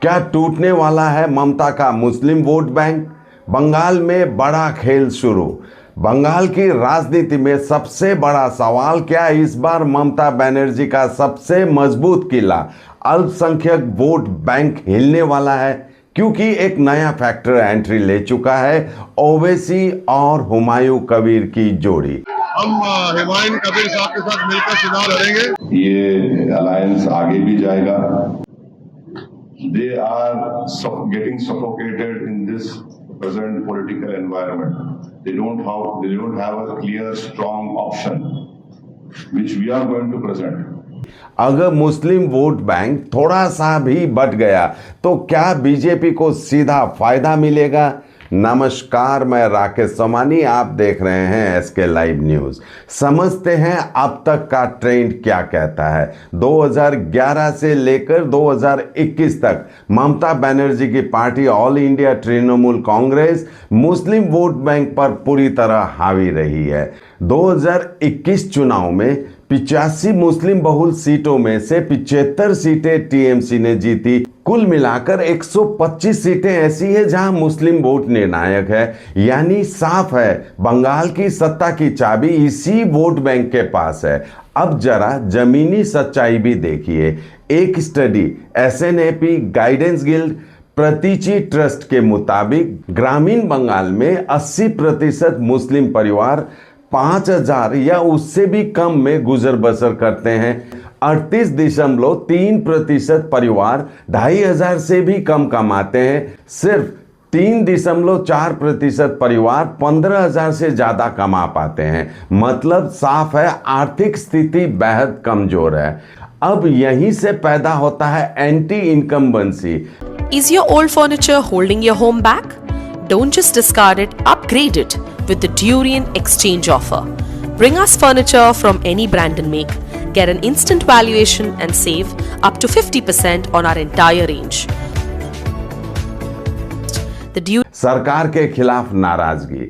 क्या टूटने वाला है ममता का मुस्लिम वोट बैंक? बंगाल में बड़ा खेल शुरू। बंगाल की राजनीति में सबसे बड़ा सवाल, क्या इस बार ममता बनर्जी का सबसे मजबूत किला अल्पसंख्यक वोट बैंक हिलने वाला है? क्योंकि एक नया फैक्टर एंट्री ले चुका है, ओवैसी और हुमायूं कबीर की जोड़ी। हम हुमायूं कबीर साहब के साथ मिलकर चुनाव लड़ेंगे। ये अलायंस आगे भी जाएगा। They are getting suffocated in this present political environment. They don't have a clear, strong option, which we are going to present. अगर मुस्लिम वोट बैंक थोड़ा सा भी बट गया तो क्या बीजेपी को सीधा फायदा मिलेगा? नमस्कार, मैं राकेश सोमानी, आप देख रहे हैं एसके लाइव न्यूज। समझते हैं अब तक का ट्रेंड क्या कहता है। 2011 से लेकर 2021 तक ममता बनर्जी की party all India Trinamool Congress Muslim vote bank पर पूरी तरह हावी रही है। 2021 चुनाव में 85 मुस्लिम बहुल सीटों में से 75 सीटें टीएमसी ने जीती। कुल मिलाकर 125 सीटें ऐसी है जहां मुस्लिम वोट निर्णायक है। यानी साफ है, बंगाल की सत्ता की चाबी इसी वोट बैंक के पास है। अब जरा जमीनी सच्चाई भी देखिए। एक स्टडी एसएनएपी गाइडेंस गिल्ड प्रतीची ट्रस्ट के मुताबिक ग्रामीण बंगाल में 80% मुस्लिम परिवार 5,000 या उससे भी कम में गुजर बसर करते हैं। 38.3% परिवार 2,500 से भी कम कमाते हैं। सिर्फ 3.4% परिवार 15,000 से ज्यादा कमा पाते हैं। मतलब साफ है, आर्थिक स्थिति बेहद कमजोर है। अब यहीं से पैदा होता है anti incumbency. Is your old furniture holding your home back? Don't just discard it, upgrade it with the Durian Exchange offer. Bring us furniture from any brand and make. Get an instant valuation and save up to 50% on our entire range. सरकार के खिलाफ नाराजगी।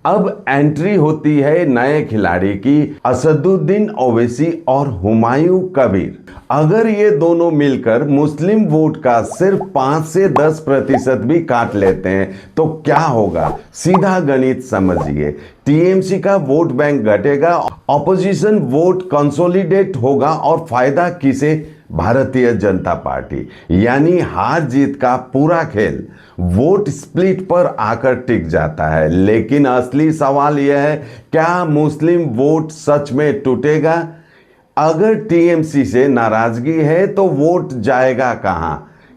अब entry होती है नए खिलाड़ी की, असदुद्दीन ओवैसी और हुमायूं कबीर। अगर ये दोनों मिलकर मुस्लिम वोट का सिर्फ 5 से 10% भी काट लेते हैं तो क्या होगा? सीधा गणित समझिए। टीएमसी का वोट बैंक घटेगा, ऑपोजिशन वोट कंसोलिडेट होगा और फायदा किसे? भारतीय जनता पार्टी। यानी हार जीत का पूरा खेल वोट स्प्लिट पर आकर टिक जाता है। लेकिन असली सवाल यह है, क्या मुस्लिम वोट सच में टूटेगा? अगर टीएमसी से नाराजगी है तो वोट जाएगा कहां?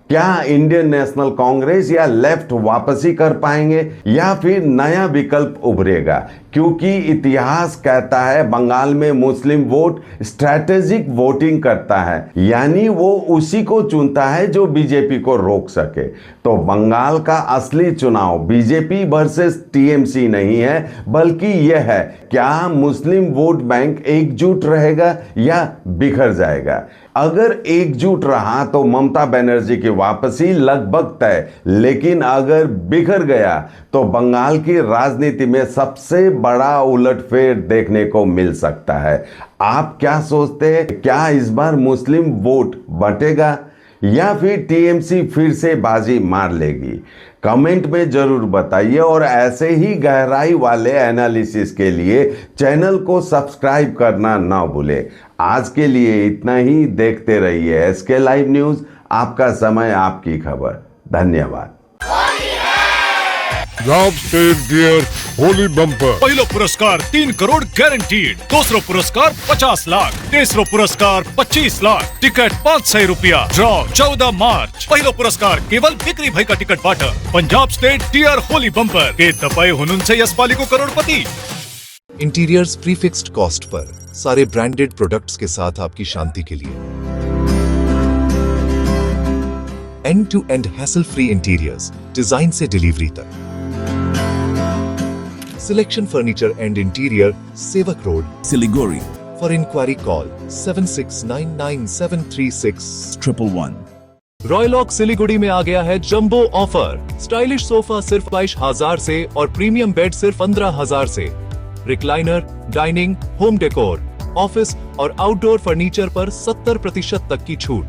क्या इंडियन नेशनल कांग्रेस या लेफ्ट वापसी कर पाएंगे या फिर नया विकल्प उभरेगा? क्योंकि इतिहास कहता है बंगाल में मुस्लिम वोट स्ट्रैटेजिक वोटिंग करता है, यानी वो उसी को चुनता है जो बीजेपी को रोक सके। तो बंगाल का असली चुनाव बीजेपी वर्सेस टीएमसी नहीं है, बल्कि यह है, क्या मुस्लिम वोट बैंक एकजुट रहेगा या बिखर जाएगा? अगर एकजुट रहा तो ममता बनर्जी की वापसी लगभग तय, लेकिन अगर बिखर गया तो बंगाल की राजनीति में सबसे बड़ा उलटफेर देखने को मिल सकता है। आप क्या सोचते हैं? क्या इस बार मुस्लिम वोट बटेगा या फिर टीएमसी फिर से बाजी मार लेगी? कमेंट में जरूर बताइए और ऐसे ही गहराई वाले एनालिसिस के लिए चैनल को सब्सक्राइब करना ना भूलें। आज के लिए इतना ही। देखते रहिए एसके लाइव न्यूज, आपका समय आपकी खबर। धन्यवाद। Punjab state dear Holi bumper. पहला पुरस्कार 3 करोड़ गारंटीड, दूसरा पुरस्कार 50 लाख, तीसरा पुरस्कार 25 लाख, टिकट 500 रुपया। ड्रॉ 14 मार्च। पहला पुरस्कार केवल बिक्री भाई का टिकट बांटा। Punjab state dear Holi bumper के दबाए हुनुन से यशपाली को करोड़पति। इंटीरियर्स प्री फिक्स्ड कॉस्ट पर सारे ब्रांडेड प्रोडक्ट्स के साथ आपकी शांति के लिए। End to end hassle free interiors, design से डिलीवरी तक। Selection Furniture and Interior, Sevak Road, Siliguri. For inquiry call 7699736111. रॉयलॉक Siliguri में आ गया है जंबो ऑफर। स्टाइलिश सोफा सिर्फ 22,000 से और प्रीमियम बेड सिर्फ 15,000 से। Recliner, dining, home decor, office और आउटडोर फर्नीचर पर 70% तक की छूट।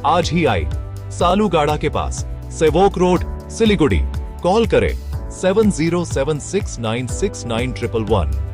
आज ही आए सालूगाड़ा के पास, सेवोक रोड, सिलीगुड़ी। कॉल करें 7076969111।